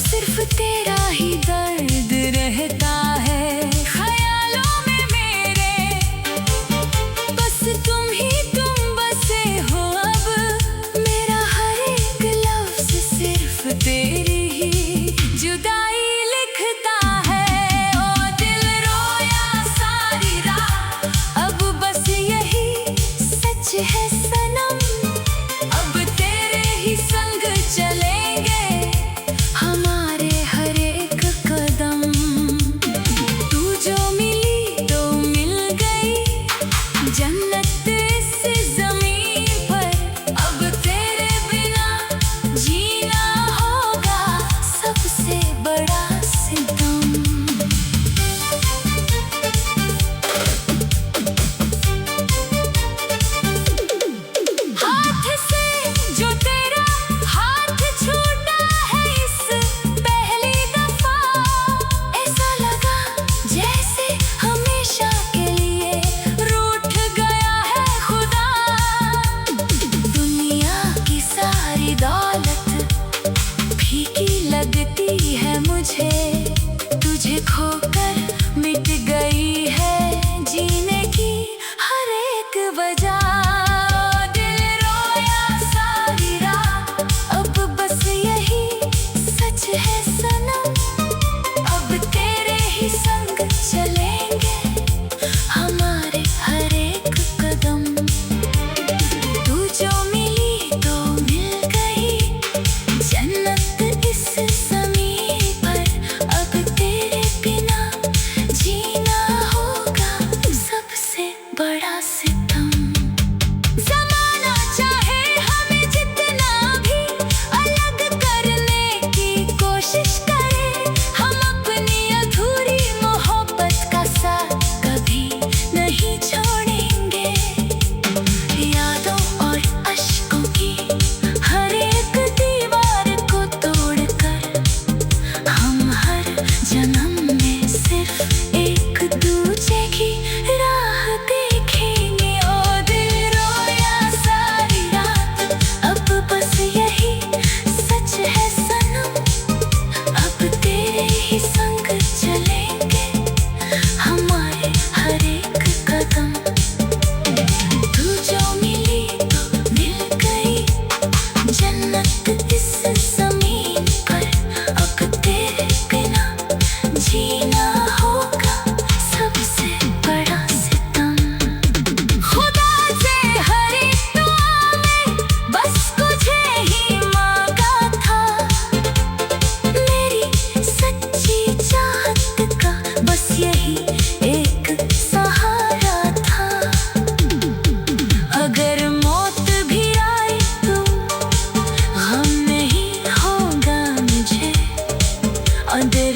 सिर्फ तेरा ही दर्द रहता है ख्यालों में मेरे, बस तुम बसे हो अब। मेरा हर एक लफ्ज सिर्फ तेरी ही जुदाई लिखता है। ओ दिल रोया सारी रात, अब बस यही सच है सनम। अब तेरे ही संग चलेंगे हमारे हर एक कदम। तू जो मिली तो मिल गई जन्नत इस ज़मीन पर। अब तेरे बिना जीना होगा सबसे बड़ा सितम। हाथ से जो तेरा हाथ छूटा है इस पहली दफा, ऐसा लगा जैसे हमेशा के लिए रूठ गया है खुदा। दुनिया की सारी दौलत फीकी लगती है मुझे, तुझे खोकर मिट गई है जीने की हर एक वजह। दिल रोया सारी रात, अब बस यही सच है सनम। अब तेरे ही संग चलेंगे हमारे हर एक कदम। तू जो मिली तो मिल गई जन्नत इस ज़मीन पर। अब तेरे बिना जीना होगा सबसे बड़ा सितम। ज़माना चाहे हमें जितना भी अलग करने की कोशिश करे, हम अपनी अधूरी मोहब्बत का साथ कभी नहीं छोड़ेंगे। यादों और अश्कों की हर एक दीवार को तोड़कर हम हर जन्म में सिर्फ एक दूजे की राह देखेंगे। ओ दिल रोया सारी रात, अब बस यही सच है सनम। अब तेरे ही संग चलेंगे हमारे हर एक कदम। तू जो मिली तो मिल गई जन्नत इस ज़मीन पर। अब तेरे बिना जीना होगा सबसे बड़ा सितम। खुदा से हर एक दुआ में बस तुझे ही मांगा था। मेरी सच्ची चाहत का बस यही एक सहारा था। अगर मौत भी आए तो गम नहीं होगा मुझे, अगर